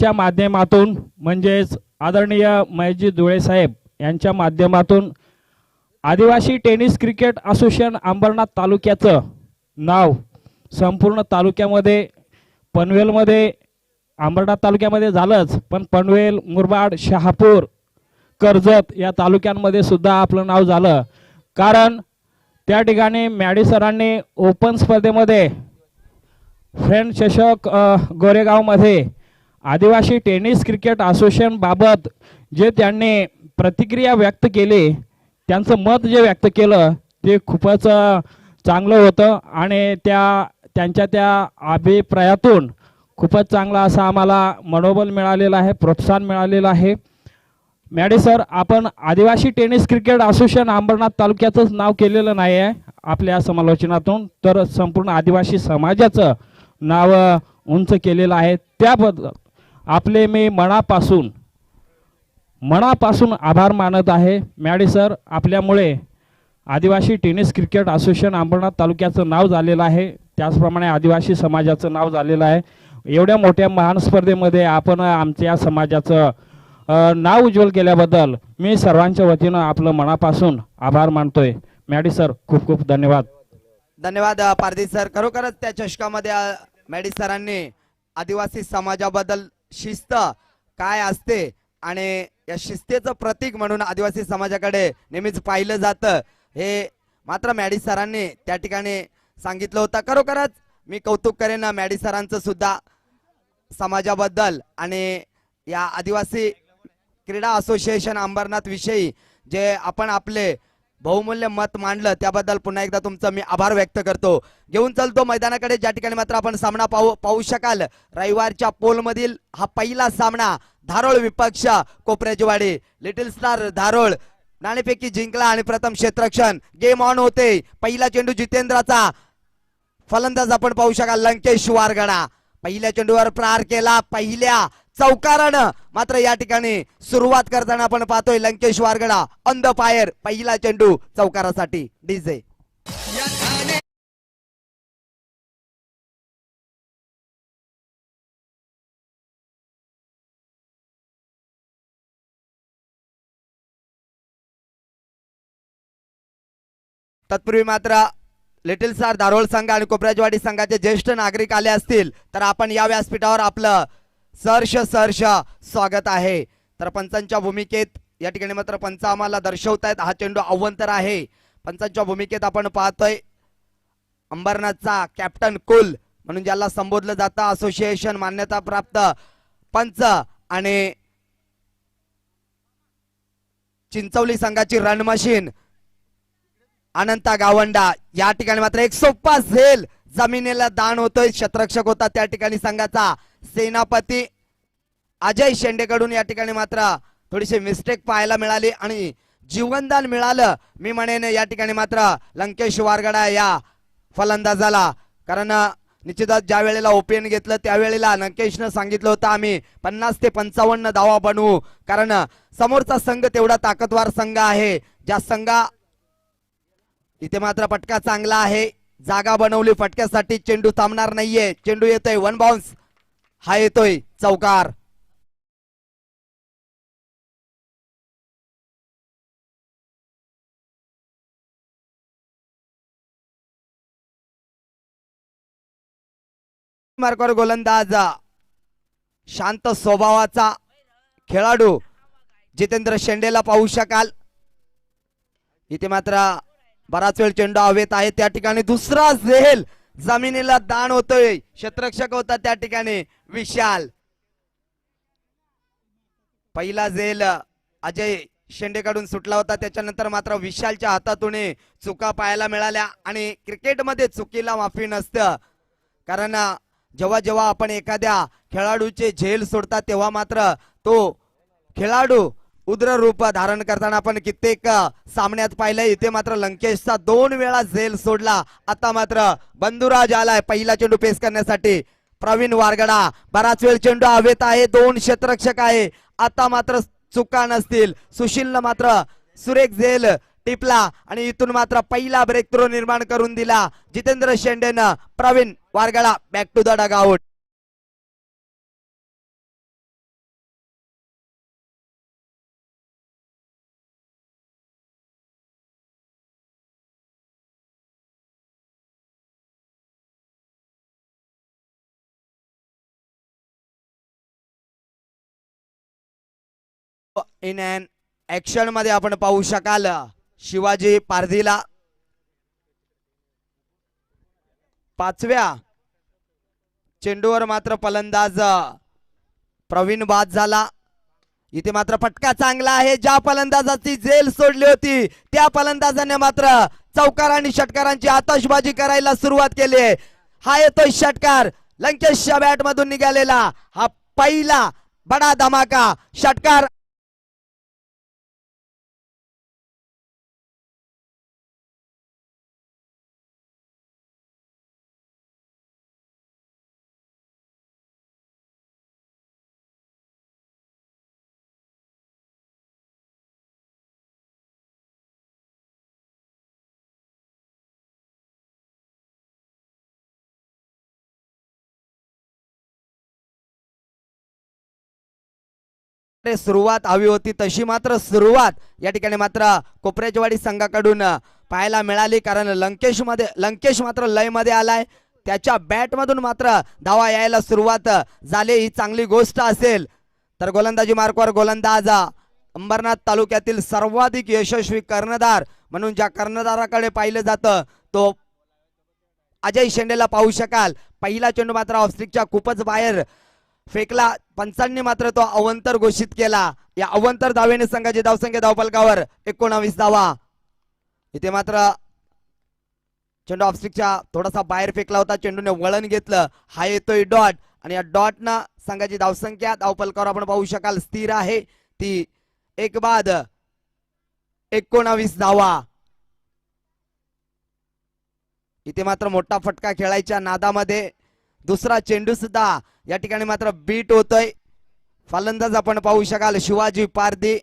च्या माध्यमातून म्हणजेच आदरणीय महेशजी धुळे साहेब यांच्या माध्यमातून आदिवासी टेनिस क्रिकेट असोसिएशन अंबरनाथ तालुक्याचं नाव संपूर्ण तालुक्यामध्ये पनवेलमध्ये अंबरनाथ तालुक्यामध्ये झालंच, पण पनवेल, मुरबाड, शहापूर, कर्जत या तालुक्यांमध्ये सुद्धा आपलं नाव झालं. कारण त्या ठिकाणी मॅडी सरांनी ओपन स्पर्धेमध्ये फ्रेंड चषक गोरेगावमध्ये आदिवासी टेनिस क्रिकेट असोसिएशन बाबत जे त्यांनी प्रतिक्रिया व्यक्त केली, त्यांचं मत जे व्यक्त केलं ते खूपच चांगलं होतं आणि त्यांच्या त्या अभिप्रायातून खूपच चांगला असा आम्हाला मनोबल मिळालेलं आहे, प्रोत्साहन मिळालेलं आहे. मॅडे सर, आपण आदिवासी टेनिस क्रिकेट असोसिएशन अंबरनाथ तालुक्याचंच नाव केलेलं नाही आहे आपल्या समालोचनातून, तर संपूर्ण आदिवासी समाजाचं नाव उंच केलेलं आहे. त्याबद्दल आपले मी मनापासून आभार मानत आहे. मॅडे सर, आपल्यामुळे आदिवासी टेनिस क्रिकेट असोसिएशन अंबरनाथ तालुक्याचं नाव झालेलं आहे, त्याचप्रमाणे आदिवासी समाजाचं नाव झालेलं आहे. एवढ्या मोठ्या महान स्पर्धेमध्ये आपण आमच्या समाजाचं नाव उज्ज्वल केल्याबद्दल मी सर्वांच्या वतीनं आपलं मनापासून आभार मानतोय. मॅडी सर, खूप खूप धन्यवाद. धन्यवाद पारदी सर. खरोखरच त्या चषकामध्ये मॅडी सरांनी आदिवासी समाजाबद्दल शिस्त काय असते आणि या शिस्तेचं प्रतीक म्हणून आदिवासी समाजाकडे नेहमीच पाहिलं जातं हे मात्र मॅडी सरांनी त्या ठिकाणी सांगितलं होतं. खरोखरच मी कौतुक करेन मॅडी सरांचं सुद्धा समाजाबद्दल आणि या आदिवासी क्रीडा असोसिएशन अंबरनाथ विषयी जे आपण आपले बहुमूल्य मत मांडलं त्याबद्दल पुन्हा एकदा तुमचं मी आभार व्यक्त करतो. घेऊन चलतो मैदानाकडे, ज्या ठिकाणी मात्र आपण सामना पाहू शकाल. रविवारच्या पोलमधील हा पहिला सामना धारोळ विपक्ष कोपऱ्याचीवाडी. लिटिल स्टार धारोळ नाणेफेकी जिंकला आणि प्रथम क्षेत्ररक्षण गेम ऑन होते. पहिला चेंडू जितेंद्रचा, फलंदाज आपण पाहू शकाल लंकेश वारगडा. पहिल्या चेंडूवर प्रहार केला पहिल्या चौकारानं, मात्र या ठिकाणी सुरुवात करताना आपण पाहतोय लंकेश वारगडा ऑन द फायर. पहिला चेंडू चौकारासाठी डीजे. तत्पूर्वी मात्र लिटिल स्टार धारोळ संघ आणि कोपऱ्याचीवाडी संघाचे ज्येष्ठ नागरिक आले असतील तर आपण या व्यासपीठावर आपलं सहर्ष स्वागत आहे. तर पंचांच्या भूमिकेत या ठिकाणी मात्र पंच आम्हाला दर्शवतायत हा चेंडू अवंतर आहे. पंचांच्या भूमिकेत आपण पाहतोय अंबरनाथचा कॅप्टन कुल म्हणून ज्याला संबोधलं जातं, असोसिएशन मान्यता प्राप्त पंच आणि चिंचवली संघाची रणमशीन अनंता गावंडा. या ठिकाणी मात्र एक सोपा झेल जमिनीला दान होतोय. क्षेत्ररक्षक होता त्या ठिकाणी संघाचा सेनापती अजय शेंडेकडून या ठिकाणी मात्र थोडीशी मिस्टेक पाहायला मिळाली आणि जीवनदान मिळालं मी म्हणेन या ठिकाणी मात्र लंकेश वारगडा या फलंदाजाला. कारण निश्चितच ज्या वेळेला ओपन घेतलं त्यावेळेला लंकेशनं सांगितलं होतं आम्ही 50 ते 55 धावा बनवू, कारण समोरचा संघ तेवढा ताकदवार संघ आहे. ज्या संघा इथे मात्र फटका चांगला आहे, जागा बनवली फटक्यासाठी, चेंडू थांबणार नाहीये. चेंडू येतोय वन बाउन्स, हा येतोय चौकार. मार्कवर गोलंदाज शांत स्वभावाचा खेळाडू जितेंद्र शेंडेला पाहू शकाल. इथे मात्र बराच वेळ चेंडू हवेत आहे. त्या ठिकाणी दुसरा झेल जमिनीला दान होतोय. क्षेत्ररक्षक होता त्या ठिकाणी विशाल. पहिला झेल अजय शेंडेकडून सुटला होता, त्याच्यानंतर मात्र विशालच्या हातातून चुका पाहायला मिळाल्या. आणि क्रिकेटमध्ये चुकीला माफी नसतं, कारण जेव्हा जेव्हा आपण एखाद्या खेळाडूचे झेल सोडतात तेव्हा मात्र तो खेळाडू उग्र रूप धारण करताना आपण कित्येक सामन्यात पाहिलंय. इथे मात्र लंकेशचा 2 वेळा झेल सोडला. आता मात्र बंधुराज आलाय पहिला चेंडू पेस करण्यासाठी. प्रवीण वारगडा, बराच वेळ चेंडू हवेत आहे, 2 क्षेत्ररक्षक आहे. आता मात्र चुका नसतील. सुशीलनं मात्र सुरेख झेल टिपला आणि इथून मात्र पहिला ब्रेक थ्रो निर्माण करून दिला जितेंद्र शेंडेनं. Praveen Wargada back to the dugout. In and action मध्ये आपण पाहू शकाल शिवाजी पारधीला पाचव्या चेंडूवर मात्र फलंदाज प्रवीण बाद झाला. इथे मात्र फटका चांगला आहे. ज्या फलंदाजाची जेल सोडली होती त्या फलंदाजाने मात्र चौकार आणि षटकारांची आतषबाजी करायला सुरुवात केली आहे. हा येतोय षटकार लंकेशच्या बॅट मधून निघालेला. हा पहिला बडा धमाका षटकार. सुरुवात हवी होती तशी मात्र सुरुवात या ठिकाणी मात्र कोपऱ्याचवाडी संघाकडून पाहायला मिळाली. कारण लंकेश मात्र लय मध्ये आलाय. त्याच्या बॅट मधून मात्र धावा यायला सुरुवात झाली. ही चांगली गोष्ट असेल. तर गोलंदाजी मार्कवर गोलंदाज अंबरनाथ तालुक्यातील सर्वाधिक यशस्वी कर्णधार म्हणून ज्या कर्णधाराकडे पाहिलं जातं तो अजय शेंडेला पाहू शकाल. पहिला चेंडू मात्र ऑफस्टिकच्या खूपच बाहेर फेकला. पंचांनी मात्र तो अवंतर घोषित केला. या अवंतर धावेने संघाची धावसंख्या धावफलकावर 19 धावा. इथे मात्र चेंडू ऑफस्टिकच्या थोडासा बाहेर फेकला होता. चेंडूने वळण घेतलं. हा येतोय डॉट आणि या डॉटनं संघाची धावसंख्या धावफलकावर आपण पाहू शकाल स्थिर आहे ती एक बाद 19 धावा. इथे मात्र मोठा फटका खेळायच्या नादामध्ये दुसरा चेंडू सुद्धा या ठिकाणी मात्र बीट होतोय. फलंदाज आपण पाहू शकाल शिवाजी पारधी.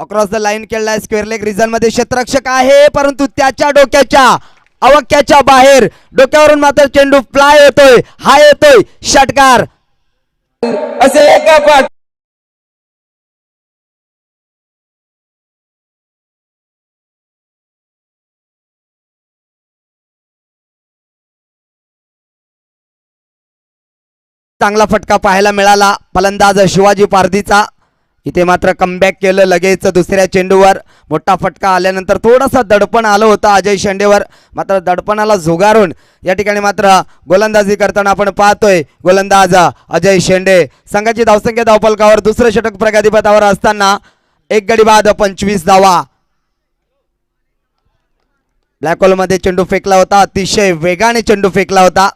अक्रॉस द लाईन खेळलाय. स्क्वेअर लेग रिजन मध्ये क्षेत्ररक्षक आहे परंतु त्याच्या डोक्याच्या अवक्याच्या बाहेर डोक्यावरून मात्र चेंडू फ्लाय होतोय. हा येतोय षटकार. असे एका चांगला फटका पाहायला मिळाला फलंदाज शिवाजी पारधीचा. इथे मात्र कमबॅक केलं लगेच दुसऱ्या चेंडूवर. मोठा फटका आल्यानंतर थोडासा दडपण आलं होतं अजय शेंडेवर. मात्र दडपणाला झुगारून या ठिकाणी मात्र गोलंदाजी करताना आपण पाहतोय गोलंदाज अजय शेंडे. संघाची धावसंख्या धावफलकावर दुसरं षटक प्रगतीपथावर असताना एक गडी बाद 25 धावा. ब्लॅक होल मध्ये चेंडू फेकला होता. अतिशय वेगाने चेंडू फेकला होता.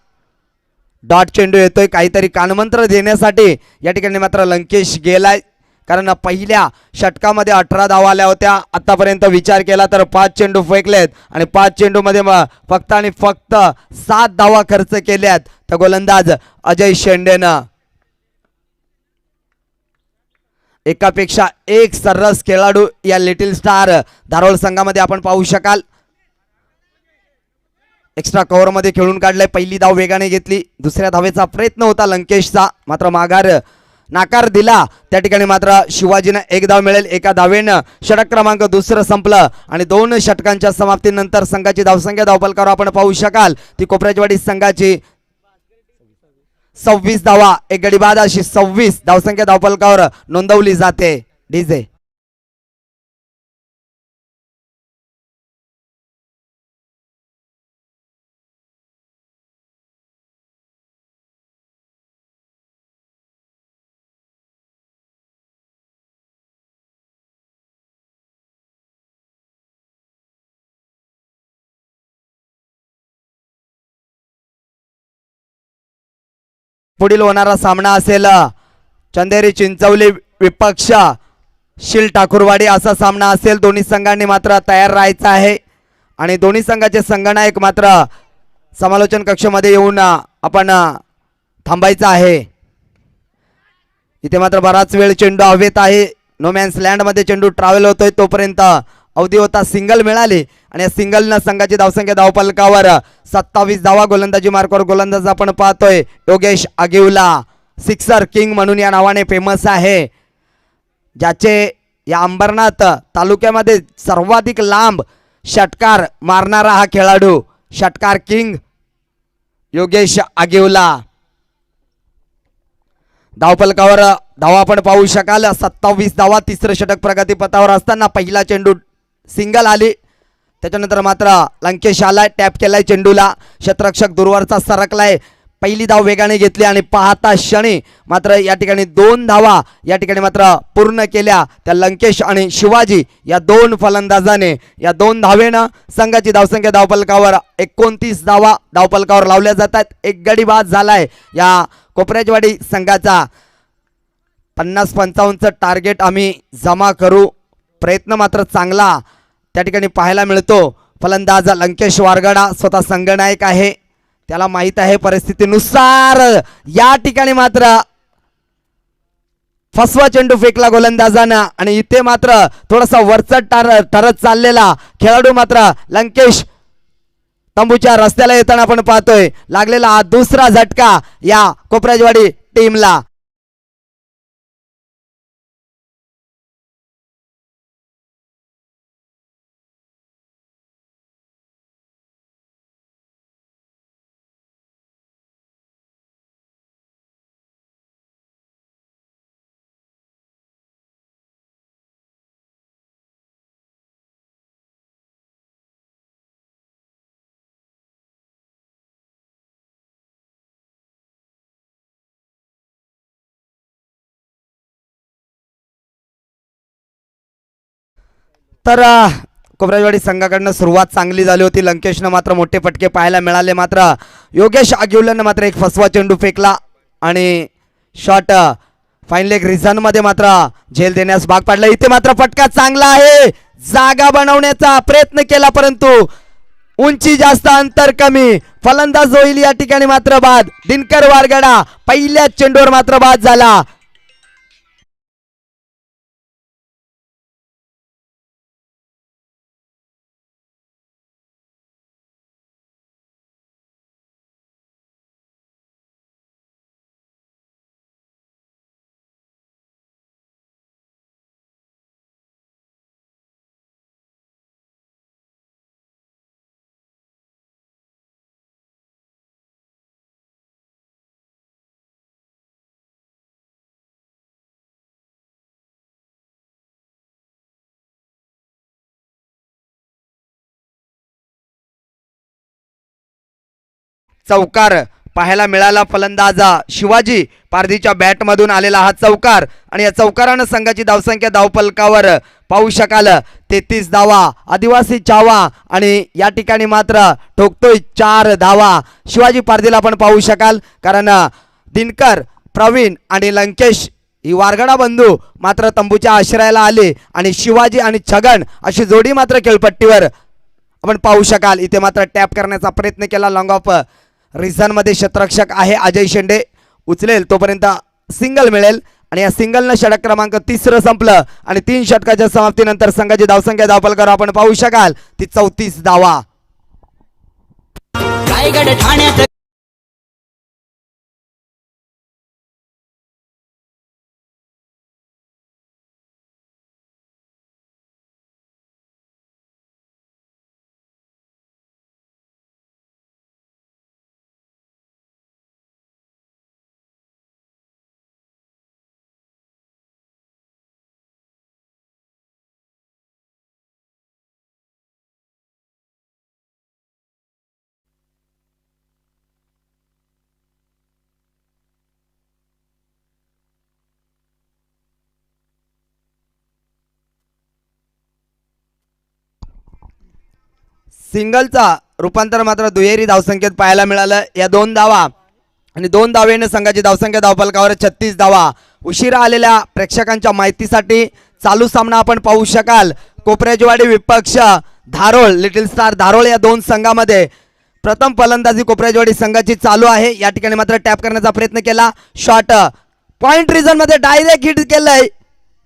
डॉट चेंडू येतोय. काहीतरी कानमंत्र देण्यासाठी या ठिकाणी मात्र लंकेश गेलाय. कारण पहिल्या षटकामध्ये 18 धावा आल्या होत्या. आतापर्यंत विचार केला तर 5 चेंडू फेकलेत आणि 5 चेंडू मध्ये फक्त आणि फक्त 7 धावा खर्च केल्यात तर गोलंदाज अजय शेंडेनं. एकापेक्षा एक सर्रास खेळाडू या लिटिल स्टार धारोळ संघामध्ये आपण पाहू शकाल. एक्स्ट्रा कव्हर मध्ये खेळून काढलाय. पहिली धाव वेगाने घेतली. दुसऱ्या धावेचा प्रयत्न होता लंकेशचा मात्र माघार नाकार दिला. त्या ठिकाणी मात्र शिवाजीनं एक धाव मिळेल. एका धावेनं षटक क्रमांक दुसरं संपलं आणि 2 षटकांच्या समाप्तीनंतर संघाची धावसंख्या धावफलकावर आपण पाहू शकाल ती कोपऱ्याचवाडी संघाची 26 धावा. एक गडी बाद अशी 26 धावसंख्या धावफलकावर नोंदवली जाते. डीजे पुढील होणारा सामना असेल चंदेरी चिंचवली विपक्ष शिल ठाकूरवाडी असा सामना असेल. दोन्ही संघांनी मात्र तयार राहायचं आहे आणि दोन्ही संघाचे संघनायक मात्र समालोचन कक्षामध्ये येऊन आपण थांबायचं आहे. इथे मात्र बराच वेळ चेंडू हवेत आहे. नो मॅन्स लँड मध्ये चेंडू ट्रॅव्हल होतोय तोपर्यंत अवधी होता सिंगल मिळाली आणि या सिंगलनं संघाची धावसंख्या धावफलकावर 27 धावा. गोलंदाजी मार्कवर गोलंदाज आपण पाहतोय योगेश आगिवला. सिक्सर किंग म्हणून या नावाने फेमस आहे. ज्याचे या अंबरनाथ तालुक्यामध्ये सर्वाधिक लांब षटकार मारणारा हा खेळाडू षटकार किंग योगेश आगिवला. धावफलकावर धावा आपण पाहू शकाल 27 धावा. तिसरं षटक प्रगतीपथावर असताना पहिला चेंडू सिंगल आली. त्याच्यानंतर मात्र लंकेश आलाय, टॅप केलाय चेंडूला, क्षेत्ररक्षक दूरवरचा सरकलाय, पहिली धाव वेगाने घेतली आणि पाहता क्षणी मात्र या ठिकाणी 2 धावा या ठिकाणी मात्र पूर्ण केल्या त्या लंकेश आणि शिवाजी या 2 फलंदाजाने. या 2 धावेनं संघाची धावसंख्या धावफलकावर 29 धावा धावफलकावर लावल्या जातात. एक गडी बाद झालाय या कोपऱ्याजवाडी संघाचा. 50-55चं टार्गेट आम्ही जमा करू. प्रयत्न मात्र चांगला त्या ठिकाणी पाहायला मिळतो. फलंदाज लंकेश वारगडा स्वतः संघनायक आहे, त्याला माहित आहे परिस्थितीनुसार या ठिकाणी मात्र फसवा चेंडू फेकला गोलंदाजानं आणि इथे मात्र थोडासा वरचढ ठरत चाललेला खेळाडू मात्र लंकेश तंबूच्या रस्त्याला येताना आपण पाहतोय. लागलेला हा दुसरा झटका या कोपऱ्याजवाडी टीमला. तर कोपऱ्याजवाडी संघाकडनं सुरुवात चांगली झाली होती. लंकेशनं मात्र मोठे फटके पाहायला मिळाले. मात्र योगेश आगिवल्यानं मात्र एक फसवा चेंडू फेकला आणि शॉट फाईन लेग रिझन मध्ये मात्र झेल देण्यास भाग पाडला. इथे मात्र फटका चांगला आहे, जागा बनवण्याचा प्रयत्न केला परंतु उंची जास्त अंतर कमी. फलंदाज होईल या ठिकाणी मात्र बाद. दिनकर वारगडा पहिल्याच चेंडूवर मात्र बाद झाला. चौकार पाहायला मिळाला. फलंदाज शिवाजी पारधीच्या बॅटमधून आलेला हा चौकार आणि या चौकारानं संघाची धावसंख्या धावफलकावर पाहू शकाल 33 धावा. आदिवासी चावा आणि या ठिकाणी मात्र ठोकतोय 4 धावा. शिवाजी पारधीला आपण पाहू शकाल कारण दिनकर, प्रवीण आणि लंकेश ही वारगडा बंधू मात्र तंबूच्या आश्रयाला आले आणि शिवाजी आणि छगन अशी जोडी मात्र खेळपट्टीवर आपण पाहू शकाल. इथे मात्र टॅप करण्याचा प्रयत्न केला. लॉंग ऑफ रिझन मध्ये क्षेत्ररक्षक आहे अजय शेंडे, उचलेल तोपर्यंत सिंगल मिळेल आणि या सिंगलनं षटक क्रमांक 3 संपलं आणि 3 षटकाच्या समाप्तीनंतर संघाची धावसंख्या धावफलकावर आपण पाहू शकाल ती 34 धावा. रायगड ठाण्यात सिंगलचा रूपांतर मात्र दुहेरी धावसंख्येत पाहायला मिळालं. या 2 धावा आणि 2 धावेने संघाची धावसंख्या धावफलकावर 36 धावा. उशिरा आलेल्या प्रेक्षकांच्या माहितीसाठी चालू सामना आपण पाहू शकाल. कोपऱ्याजवाडी विपक्ष धारोळ, लिटिल स्टार धारोळ या 2 संघामध्ये प्रथम फलंदाजी कोपऱ्याजवाडी संघाची चालू आहे. या ठिकाणी मात्र टॅप करण्याचा प्रयत्न केला. शॉट पॉइंट रिझन मध्ये डायरेक्ट हिट केलंय.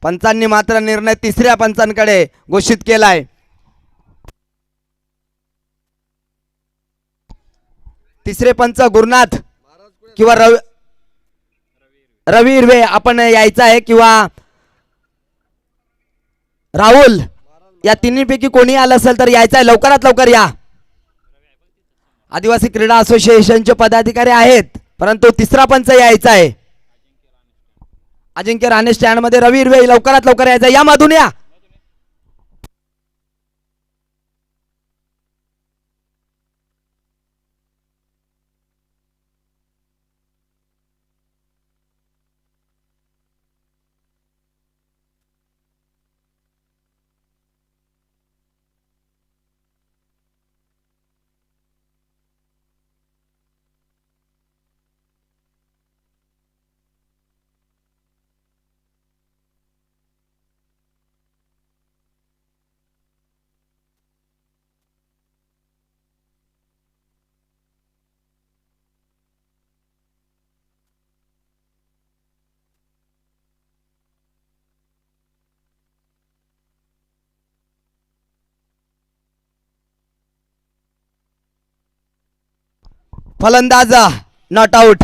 पंचांनी मात्र निर्णय 3ऱ्या पंचांकडे घोषित केलाय. तिसरे पंच गुरुनाथ किंवा रवी इरवे आपण यायचं आहे किंवा राहुल, या तिन्हीपैकी कोणी आलं असेल तर यायचं आहे, लवकरात लवकर या. आदिवासी क्रीडा असोसिएशनचे पदाधिकारी आहेत, परंतु तिसरा पंच यायचा आहे. अजिंक्य राणे स्टँड मध्ये रवी हिरवे, लवकरात लवकर यायचं, या मधून या. फलंदाज नॉट आउट.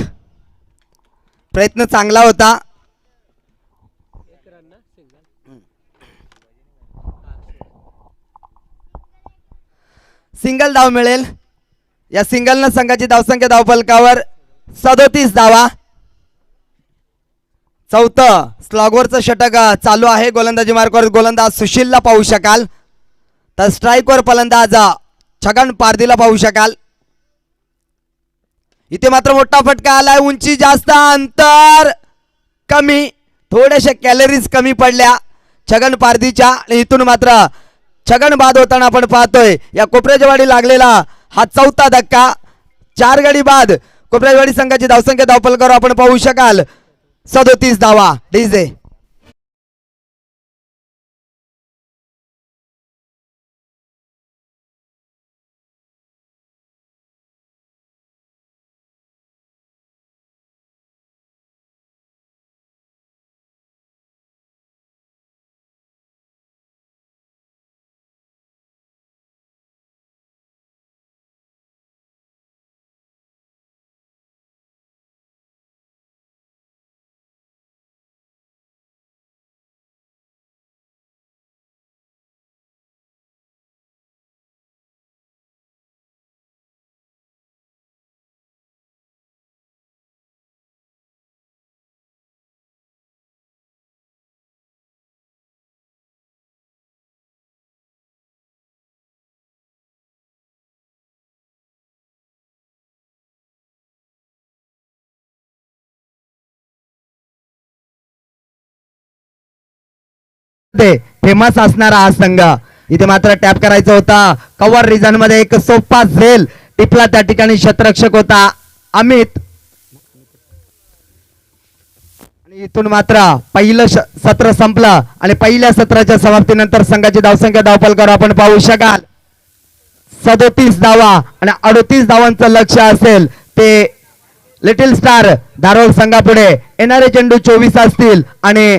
प्रयत्न चांगला होता. सिंगल धाव मिळेल. या सिंगलनं संघाची धावसंख्या धावफलकावर 37 धावा. चौथं स्लॉगवरचं षटक चालू आहे. गोलंदाजी मार्गावर गोलंदाज सुशीलला पाहू शकाल, तर स्ट्राईकवर फलंदाज छगन पारधीला पाहू शकाल. इथे मात्र मोठा फटका आलाय. उंची जास्त, अंतर कमी, थोड्याशा कॅलरीज कमी पडल्या छगन पारधीच्या. आणि इथून मात्र छगन बाद होताना आपण पाहतोय. या कोपऱ्याजवाडी लागलेला हा चौथा धक्का. 4 गडी बाद कोपऱ्याजवाडी संघाची धावसंख्या धावफलकावर आपण पाहू शकाल 37 धावा. डीजे फेमस असणारा हा संघ. इथे मात्र टॅप करायचा होता. कव्हर रिजन मध्ये एक सोपा झेल टिपला. त्या ठिकाणी क्षेत्ररक्षक होता अमित. आणि इथून मात्र पहिलं सत्र संपलं आणि पहिल्या सत्राच्या समाप्तीनंतर संघाची धावसंख्या धावफलकावर आपण पाहू शकाल 37 धावा. आणि 38 धावांचं लक्ष असेल ते लिटिल स्टार धारोळ संघापुढे. येणारे चेंडू 24 असतील आणि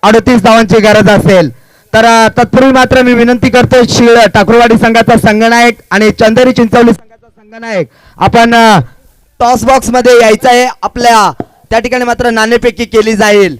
38 धावांची गरज असेल. तर तत्पूर्वी मात्र मी विनंती करतो शिळ ठाकूरवाडी संघाचा संघनायक आणि चंदेरी चिंचवली संघाचा संघनायक आपण टॉस बॉक्स मध्ये यायचं आहे. आपल्या त्या ठिकाणी मात्र नाणेफेकी केली जाईल.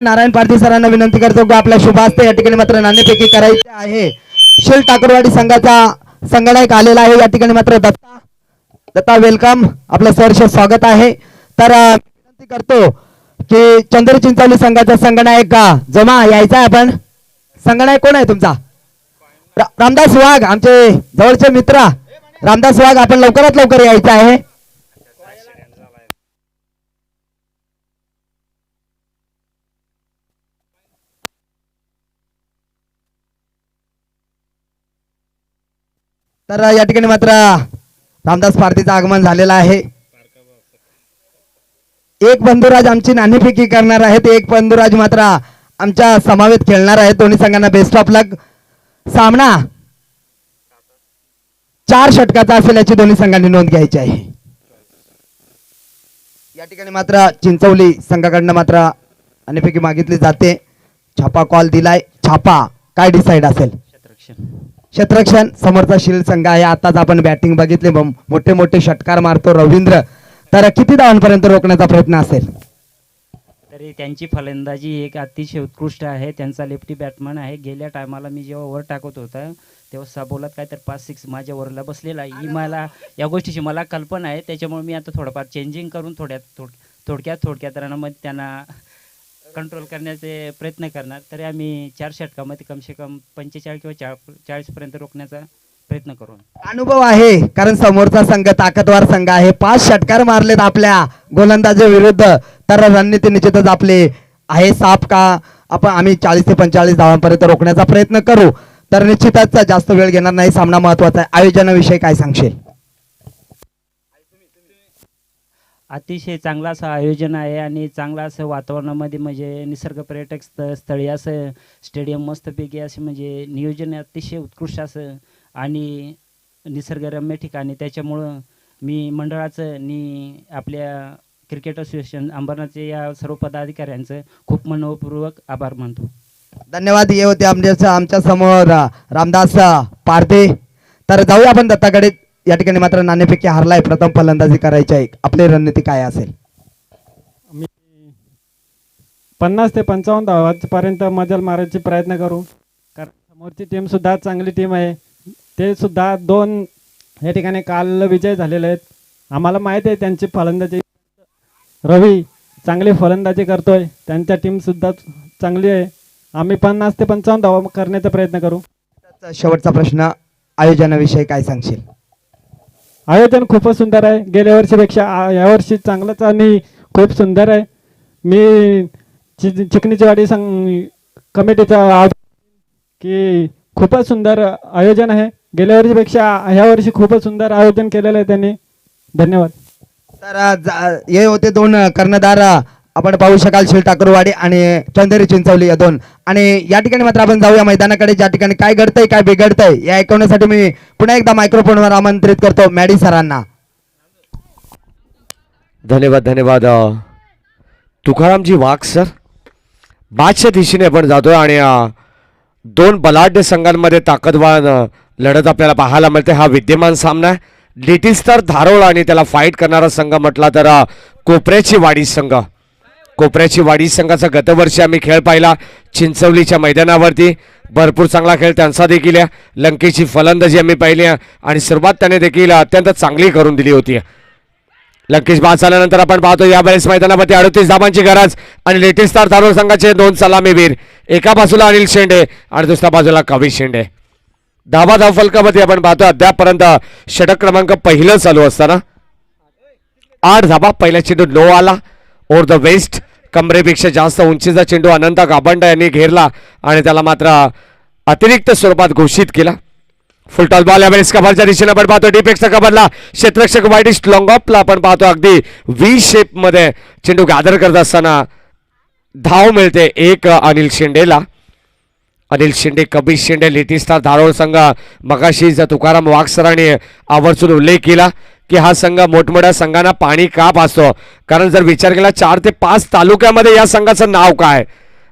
नारायण पारधी सरांना विनंती करतो की आपल्या शुभास्ते या ठिकाणी मात्र नाणेफेकी करायची आहे. शिल ठाकूरवाडी संघाचा संघनायक आलेला आहे. या ठिकाणी मात्र दत्ता वेलकम, आपलं सहर्ष स्वागत आहे. तर विनंती करतो की चंद्र चिंचवली संघाचा संघनायक जमा यायचा आहे. आपण संघनायक कोण आहे तुमचा? रामदास वाघ, आमचे जवळचे मित्र रामदास वाघ, आपण लवकरात लवकर यायचं आहे. तर या ठिकाणी मात्र रामदास पारधीचं आगमन झालेलं आहे. एक बंधुराज आमची नाणेफेकी करणार आहेत, एक बंधुराज मात्र आमच्या समवेत खेळणार आहेत. दोन्ही संघांना बेस्ट ऑफ लक. सामना 4 षटकाचा असेल याची दोन्ही संघांनी नोंद घ्यायची आहे. या ठिकाणी मात्र चिंचवली संघाकडनं मात्र नाणेफेकी मागितली जाते. छापा कॉल दिलाय. छापा काय डिसाइड असेल? क्षेत्ररक्षण. समोरचा शिल्ड संघ आहे. आताच आपण बॅटिंग बघितली, मोठे मोठे षटकार मारतो रवींद्र. तर किती धावांपर्यंत रोखण्याचा प्रयत्न असेल? तरी त्यांची फलंदाजी एक अतिशय उत्कृष्ट आहे. त्यांचा लेफ्टी बॅट्समन आहे. गेल्या टायमाला मी जेव्हा वर टाकत होता तेव्हा सबोलात काय तर 5-6 माझ्या वरला बसलेला आहे. ही मला या गोष्टीची मला कल्पना आहे. त्याच्यामुळे मी आता थोडंफार चेंजिंग करून थोडक्यात रनामध्ये त्यांना कंट्रोल करण्याचे प्रयत्न करणार. तरी आम्ही 4 षटकामध्ये कमसे कम 45 किंवा 40 पर्यंत रोखण्याचा प्रयत्न करू. अनुभव आहे, कारण समोरचा संघ ताकदवार संघ आहे. 5 षटकार मारलेत आपल्या गोलंदाजा विरुद्ध. तर रणनीती निश्चितच आपले आहे साफ का आम्ही 40 ते 45 धावांपर्यंत रोखण्याचा प्रयत्न करू. तर निश्चितच जास्त वेळ घेणार नाही. सामना महत्वाचा आहे. आयोजनाविषयी काय सांगशील? अतिशय चांगलं असं आयोजन आहे आणि चांगलं असं वातावरणामध्ये म्हणजे निसर्ग पर्यटक स्थळी असं स्टेडियम मस्तपैकी असे म्हणजे नियोजन अतिशय उत्कृष्ट असं आणि निसर्गरम्य ठिकाणी. त्याच्यामुळं मी मंडळाचं आणि आपल्या क्रिकेट असोसिएशन अंबरनाथचे या सर्व पदाधिकाऱ्यांचं खूप मनपूर्वक आभार मानतो. धन्यवाद. हे होते आमच्या समोर रामदास पारदे. तर जाऊया आपण दत्ताकडे. या ठिकाणी मात्र नाणेफेकी हारलाय. प्रथम फलंदाजी करायची आहे. आपली रणनीती काय असेल? मी 50 ते 55 धावांपर्यंत मजल मारायचे प्रयत्न करू, कारण समोरची टीम सुद्धा चांगली टीम आहे. ते सुद्धा 2 या ठिकाणी काल विजय झालेले आहेत. आम्हाला माहीत आहे त्यांची फलंदाजी. रवी चांगली फलंदाजी करतोय. त्यांच्या टीम सुद्धा चांगली आहे. आम्ही 50 ते 55 धावा करण्याचा प्रयत्न करू. शेवटचा प्रश्न, आयोजनाविषयी काय सांगशील? आयोजन खूपच सुंदर आहे. गेल्या वर्षीपेक्षा यावर्षी चांगलंच आणि खूप सुंदर आहे. मी चिकनीचीवाडी कमिटीचा की खूपच सुंदर आयोजन आहे. गेल्या वर्षीपेक्षा ह्या वर्षी खूपच सुंदर आयोजन केलेलं आहे त्यांनी. धन्यवाद. तर हे होते 2 कर्णधार. आपण पाहू शकाल शिल ठाकूरवाडी आणि चंदेरी चिंचवली या 2. आणि या ठिकाणी मात्र आपण जाऊया मैदानाकडे. ज्या ठिकाणी काय घडतंय काय बिघडतंय हे ऐकवण्यासाठी मी पुन्हा एकदा मायक्रोफोनवर आमंत्रित करतो मॅडी सरांना. धन्यवाद. तुकारामजी वाघ सर. बादच्या दिशेने आपण जातोय आणि 2 बलाढ्य संघांमध्ये ताकदवान लढत आपल्याला पाहायला मिळते. हा विद्यमान सामना आहे. लिटिल स्टार धारोळ आणि त्याला फाईट करणारा संघ म्हटला तर कोपऱ्याची वाडी संघ. कोपऱ्याची वाडी संघाचा गतवर्षी आम्ही खेळ पाहिला चिंचवलीच्या मैदानावरती. भरपूर चांगला खेळ त्यांचा देखील आहे. लंकेची फलंदाजी आम्ही पाहिली आणि सुरुवात त्याने देखील अत्यंत चांगली करून दिली होती. लंकेश बाद झाल्यानंतर आपण पाहतो यावेळेस मैदानावरती 38 धावांची गरज आणि लिटिल स्टार धारोळ संघाचे 2 सलामीवीर. एका बाजूला अनिल शेंडे आणि दुसऱ्या बाजूला कवी शेंडे. धाव फलकामध्ये आपण पाहतो अद्यापपर्यंत षटक क्रमांक पहिलं चालू असताना 8 धावा. पहिला चेंडू लो आला ओव्हर द वेस्ट. कमरेपेक्षा जास्त उंचीचा चेंडू अनंत गाभंडा यांनी घेरला आणि त्याला मात्र अतिरिक्त स्वरूपात घोषित केला. फुलटॉस बॉल यावेळेस कव्हरच्या दिशेने आपण पाहतो. डीपेक्सचा कव्हरला क्षेत्ररक्षक वाईडिस्ट लॉंग ऑफला आपण पाहतो अगदी व्ही शेप मध्ये चेंडू गॅदर करत असताना धाव मिळते 1 अनिल शेंडेला. अनिल शेंडे कबीर शेंडे लिटिल स्टार धारोळ संघ. मगाशी तुकाराम वाघ सरांनी आवर्जून उल्लेख केला की हा संघ मोठमोठ्या संघांना पाणी का पाजतो, कारण जर विचार केला 4 ते 5 तालुक्यामध्ये या संघाचं नाव काय.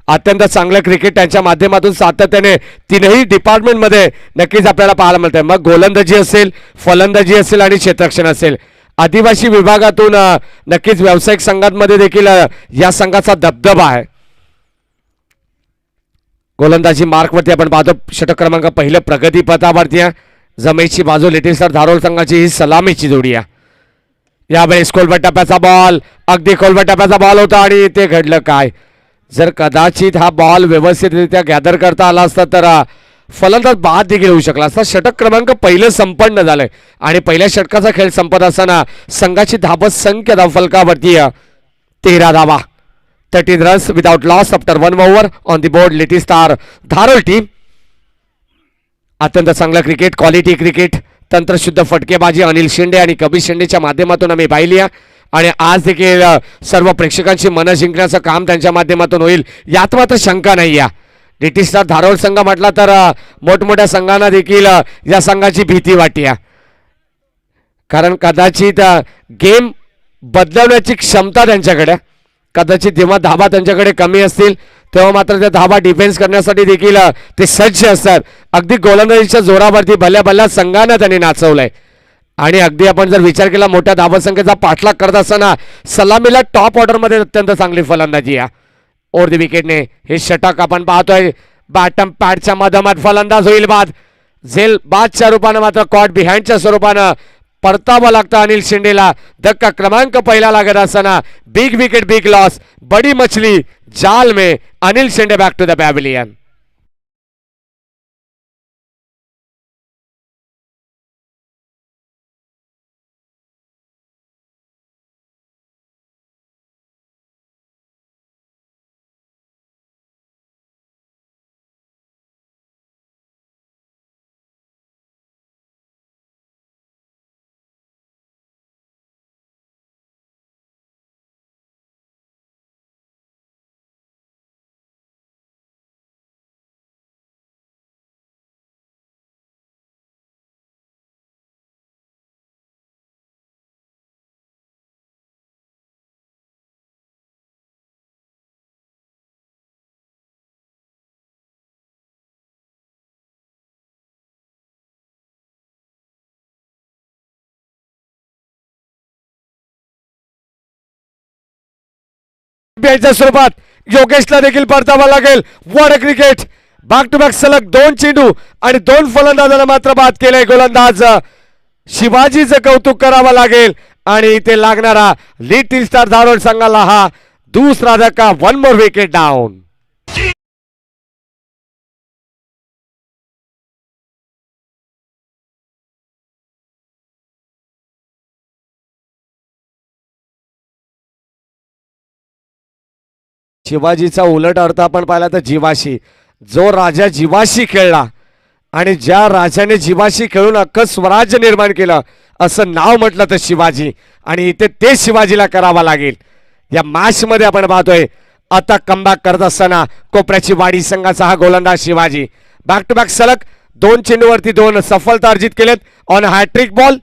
अत्यंत चांगलं क्रिकेट त्यांच्या माध्यमातून सातत्याने 3ही डिपार्टमेंटमध्ये नक्कीच आपल्याला पाहायला मिळतंय. मग गोलंदाजी असेल, फलंदाजी असेल आणि क्षेत्ररक्षण असेल. आदिवासी विभागातून नक्कीच व्यावसायिक संघांमध्ये देखील या संघाचा दबदबा आहे. गोलंदाजी मार्कवरती आपण पाहतो षटक क्रमांक पहिलं प्रगती पथावरती आहे. जमेची बाजू लिटिल स्टार धारोळ संघाची ही सलामीची जोडी आहे. यावेळेस खोलवट टप्प्याचा बॉल, अगदी खोलवट टप्प्याचा बॉल होता आणि ते घडलं काय. जर कदाचित हा बॉल व्यवस्थितरित्या गॅदर करता आला असता तर फलंदाज बाद देखील होऊ शकला असता. षटक क्रमांक पहिलं संपन्न झालंय आणि पहिल्या षटकाचा खेळ संपत असताना संघाची धाबत संख्या धावफलकावरती 13 धावा. 13 runs without loss after 1 over on the board. Little star Dharol team. अत्यंत चांगलं क्रिकेट, क्वालिटी क्रिकेट, तंत्रशुद्ध फटकेबाजी अनिल शेंडे आणि कबीर शेंडेच्या माध्यमातून आम्ही पाहिली आहे आणि आज देखील सर्व प्रेक्षकांची मनं जिंकण्याचं काम त्यांच्या माध्यमातून होईल यात मात्र शंका नाही आहे. DT स्टार धारोळ संघ म्हटला तर मोठमोठ्या संघांना देखील या संघाची भीती वाटते, कारण कदाचित गेम बदलवण्याची क्षमता त्यांच्याकडे, कदाचित जेव्हा धाबा त्यांच्याकडे कमी असतील तेव्हा मात्र त्या धाबा डिफेन्स करण्यासाठी देखील ते सज्ज असतात. अगदी गोलंदाजीच्या जोरावरती भल्या भल्या संघांना त्यांनी नाचवलंय. आणि अगदी आपण जर विचार केला मोठ्या धावसंख्येचा पाठलाग करत असताना सलामीला टॉप ऑर्डरमध्ये अत्यंत चांगली फलंदाजी आहे. ओव्हर द विकेटने हे षटक आपण पाहतोय. बॅटम पॅडच्या मधोमध फलंदाज होईल बाद. झेल बादच्या रूपानं मात्र कॉट बिहाइंडच्या स्वरूपानं परतावं लागतं अनिल शिंदेला. धक्का क्रमांक पहिला लागत असताना बिग विकेट बिग लॉस. बडी मछली जाल में Anil Shinde back to the pavilion. च्या स्वरूपात योगेशला देखील परतावा लागेल. What a cricket. Back to back सलग 2 चेंडू आणि 2 फलंदाजांना मात्र बाद केलंय. गोलंदाज शिवाजीचं कौतुक करावं लागेल आणि इथे लागणारा लिटिल स्टार धारोड संघाला हा दुसरा धक्का. 1 मोर विकेट डाऊन. शिवाजीचा उलट अर्थ आपण पाहिला तर जीवाशी. जो राजा जीवाशी खेळला आणि ज्या राजाने जीवाशी खेळून अख्खं स्वराज्य निर्माण केलं असं नाव म्हटलं तर शिवाजी. आणि इथे ते शिवाजीला करावा लागेल. या मॅच मध्ये आपण पाहतोय आता कमबॅक करत असताना कोपऱ्याची वाडी संघाचा हा गोलंदाज शिवाजी. बॅक टू बॅक सलग 2 चेंडूवरती 2 सफलता अर्जित केलेत ऑन हॅट्रिक बॉल.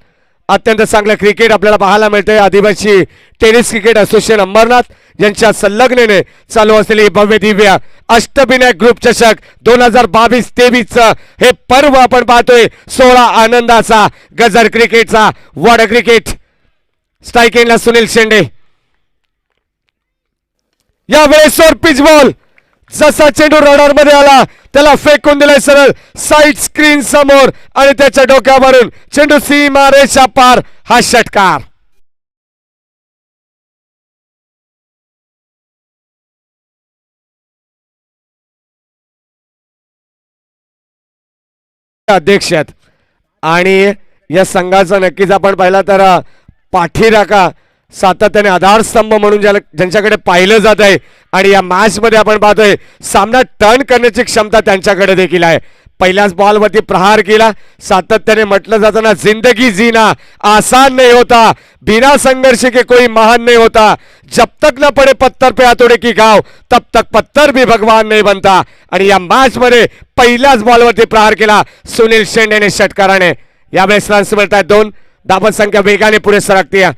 अत्यंत चांगलं क्रिकेट आपल्याला पाहायला मिळतंय. आदिवासी टेनिस क्रिकेट असोसिएशन अंबरनाथ यांच्या संलग्नेने चालू असलेली भव्य दिव्य अष्टविनायक ग्रुप चषक 2022-23 हे पर्व आपण पाहतोय. 16 आनंदाचा गजर क्रिकेटचा. What a cricket. स्ट्राईक एंडला सुनील शेंडे. यावेळेस पिच बॉल. जसा चेंडू रडार मध्ये आला त्याला फेकून दिलाय सरळ साईड स्क्रीन समोर आणि त्याच्या डोक्यावरून चेंडू सीमा रेषा पार. हा षटकार. अध्यक्ष आहेत आणि या संघाचा नक्कीच आपण पाहिला तर पाठीराखा सातत्याने आधारस्तंभ म्हणून ज्यांच्याकडे पाहिलं जात आहे. आणि या मॅच मध्ये आपण पाहतोय सामना टर्न करण्याची क्षमता त्यांच्याकडे देखील आहे. पहिल्याच बॉलवरती प्रहार केला. सातत्याने म्हटलं जातं ना जिंदगी जीना आसान नहीं होता, बिना संघर्ष के कोई महान नहीं होता, जब तक न पड़े पत्थर पे हाथोड़े की घाव तब तक पत्थर भी भगवान नहीं बनता. आणि या मॅच मध्ये पहिल्याच बॉलवरती प्रहार केला सुनील शेंडेने षटकाराने. यावेळेस रन्स मिळत आहेत 2. धावत संख्या वेगाने पुढे सरकते.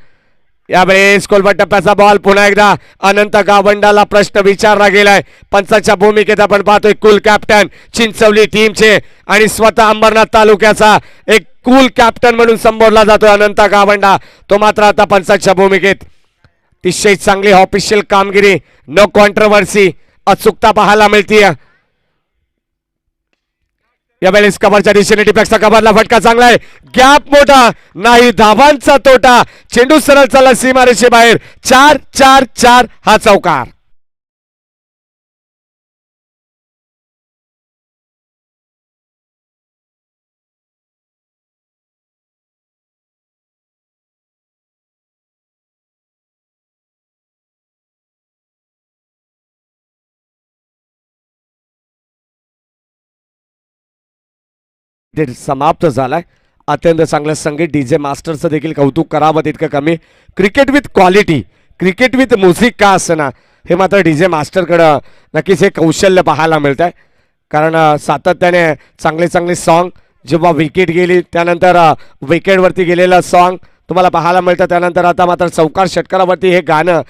यावेळेस कोलबट टप्प्याचा बॉल पुन्हा एकदा अनंत गावंडाला प्रश्न विचारला गेलाय. पंचाच्या भूमिकेत आपण पाहतोय कूल कॅप्टन चिंचवली टीमचे आणि स्वतः अंबरनाथ तालुक्याचा एक कूल कॅप्टन म्हणून संबोधला जातोय अनंत गावंडा. तो मात्र आता पंचाच्या भूमिकेत. अतिशय चांगली ऑफिशियल कामगिरी. No controversy. अचूकता पाहायला मिळतीये. यावेळेस कव्हरच्या दिशेने डिफेक्सचा कव्हरला फटका चांगला आहे. गॅप मोठा नाही धावांचा तोटा. चेंडू सरळ चालला सीमारेषे बाहेर. 4-4-4 हा चौकार. समाप्त झालाय. अत्यंत चांगलं संगीत. डीजे मास्टरचं देखील कौतुक करावं तितकं कमी. Cricket with quality, cricket with music का असना, हे मात्र डीजे मास्टरकडं नक्कीच हे कौशल्य पाहायला मिळत आहे. कारण सातत्याने चांगले चांगले सॉन्ग, जेव्हा विकेट गेली त्यानंतर विकेटवरती गेलेलं सॉन्ग तुम्हाला पाहायला मिळतं. त्यानंतर आता मात्र चौकार षटकारावरती हे गाणं,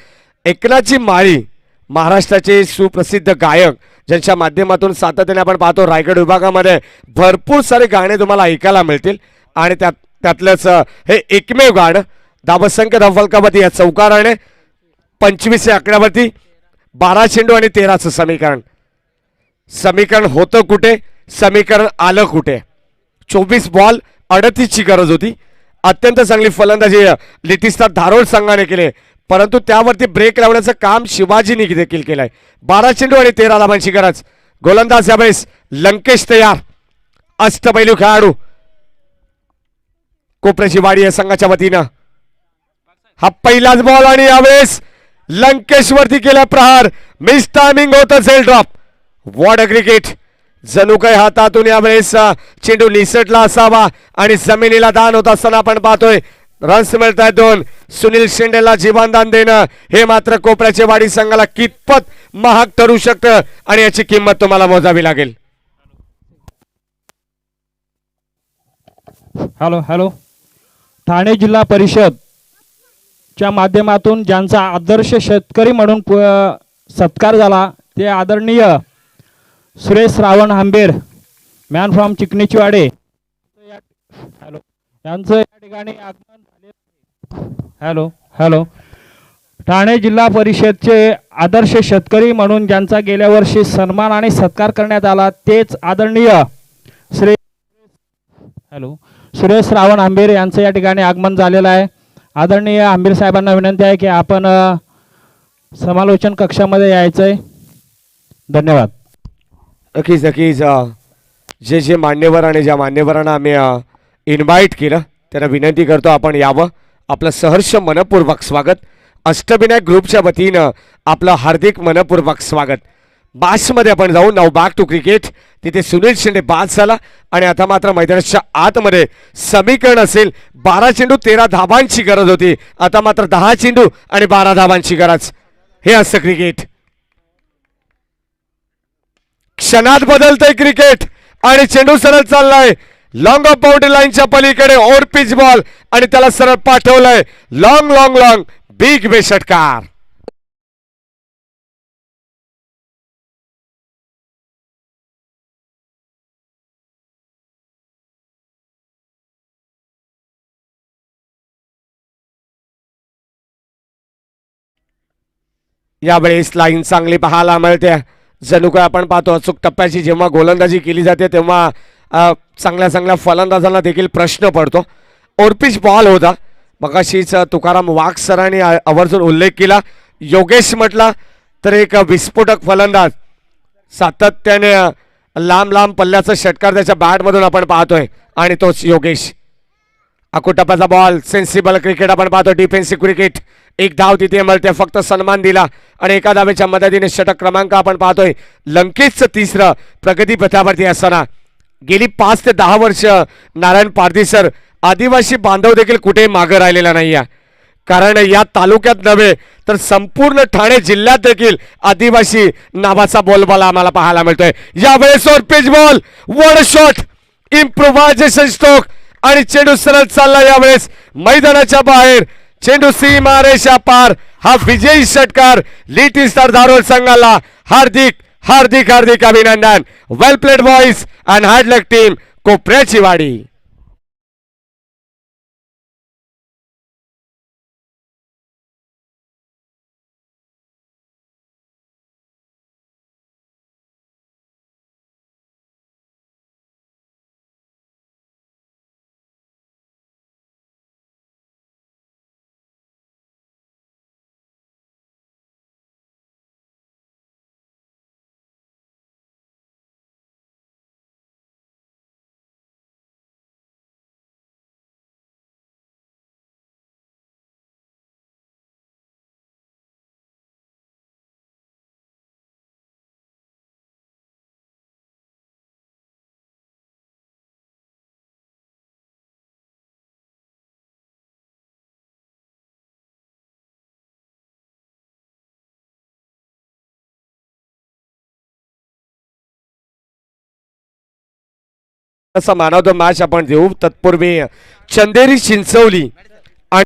एकनाथची माळी, महाराष्ट्राचे सुप्रसिद्ध गायक, ज्यांच्या माध्यमातून सातत्याने आपण पाहतो रायगड विभागामध्ये भरपूर सारे गाणे तुम्हाला ऐकायला मिळतील. आणि त्यातलंच हे एकमेव गाणं धावसंख्या धावफलकावरती या चौकाराने 25 या आकड्यावरती 12 चेंडू आणि 13चं समीकरण. समीकरण होतं कुठे, समीकरण आलं कुठे. 24 बॉल 38ची गरज होती. अत्यंत चांगली फलंदाजी लिटिस्टार धारोळ संघाने केले, परंतु त्यावरती ब्रेक लावण्याचं काम शिवाजीने देखील केलंय. 12 चेंडू आणि 13 धावांची गरज. गोलंदाज यावेळेस लंकेश तयार, अष्टपैलू खेळाडू. कोपऱ्याची वाडी या संघाच्या वतीनं हा पहिलाच बॉल आणि यावेळेस लंकेश वरती केला प्रहार. मिस टायमिंग होत असेल ड्रॉप. What a cricket. जणू काही हातातून यावेळेस चेंडू निसटला असावा आणि जमिनीला दान होत असताना आपण पाहतोय रन्स मिळत आहेत 2. सुनील शेंडेला जीवनदान देणं हे मात्र कोपऱ्याचे वाडी संघाला कितपत महाग ठरू शकतं आणि याची किंमत तुम्हाला मोजावी लागेल. Hello hello. ठाणे जिल्हा परिषद च्या माध्यमातून ज्यांचा आदर्श शेतकरी म्हणून सत्कार झाला ते आदरणीय Suresh Ravan Ambre, man from Chiknichiwade, hello, यांचं या ठिकाणी आगमन झाले. Hello hello. ठाणे जिल्हा परिषदचे आदर्श शेतकरी म्हणून ज्यांचा गेल्या वर्षी सन्मान आणि सत्कार करण्यात आला तेच आदरणीय सुरेश रावण आंबेर यांचं या ठिकाणी आगमन झालेलं आहे. आदरणीय आंबेर साहेबांना विनंती आहे की आपण समालोचन कक्षामध्ये यायचंय. धन्यवाद. नक्कीच नक्कीच. जे मान्यवर आणि ज्या मान्यवरांना आम्ही इन्व्हाइट केलं त्यांना विनंती करतो आपण यावं. आपलं सहर्ष मनपूर्वक स्वागत. अष्टविनायक ग्रुपच्या वतीनं आपलं हार्दिक मनपूर्वक स्वागत. बासमध्ये आपण जाऊ. नाव बॅक टू क्रिकेट. तिथे सुनील शेंडे बाद झाला आणि आता मात्र मैदानाच्या आतमध्ये समीकरण असेल 12 चेंडू 13 धाबांची गरज होती. आता मात्र 10 चेंडू आणि 12 धाबांची गरज. हे असं क्रिकेट. क्षणात बदलतंय क्रिकेट आणि चेंडू सरळ चाललाय लॉंग ऑफ बाउंड्री लाईनच्या पलीकडे. ओव्हर पिच बॉल आणि त्याला सरळ पाठवलंय लॉंग लॉंग लॉंग बिग बे षटकार. यावेळेस लाईन चांगली पाहायला मिळते. जणू काय आपण पाहतो अचूक टप्प्याची जेव्हा गोलंदाजी केली जाते तेव्हा चांगल्या चांगल्या फलंदाजांना देखील प्रश्न पडतो. ओरपिच बॉल होता. मगाशीच तुकाराम वाघ सरांनी आवर्जून उल्लेख केला. योगेश म्हटला तर एक विस्फोटक फलंदाज, सातत्याने लांब लांब पल्ल्याचं षटकार त्याच्या बॅटमधून आपण पाहतोय आणि तोच योगेश. अकोटप्पाचा बॉल. सेन्सिबल क्रिकेट आपण पाहतो. Defensive cricket. एक धाव तिथे मिळते. फक्त सन्मान दिला आणि एका धावेच्या मदतीने षटक क्रमांक आपण पाहतोय लंकेशचं तिसरं प्रगती पथावरती असताना. गेली 5 ते 10 वर्ष नारायण पारदीसर आदिवासी बांधव देखील कुठे मागे राहिलेला नाहीये. कारण या तालुक्यात नव्हे तर संपूर्ण ठाणे जिल्ह्यात देखील आदिवासी नावाचा बोलबाला आम्हाला पाहायला मिळतोय. यावेळेस pitch ball. One shot. Improvisation stroke आणि चेंडू सरळ चालला यावेळेस मैदानाच्या बाहेर. चेंडू सीमारेषा पार. हा विजयी षटकार लिटिस्टार धारोळ संघाला हार्दिक हार्दिक हार्दिक अभिनंदन. Well played boys and hard luck team कोपऱ्याची वाडी. असा मॅन ऑफ द मॅच आपण देऊ. तत्पूर्वी चंदेरी चिंचवली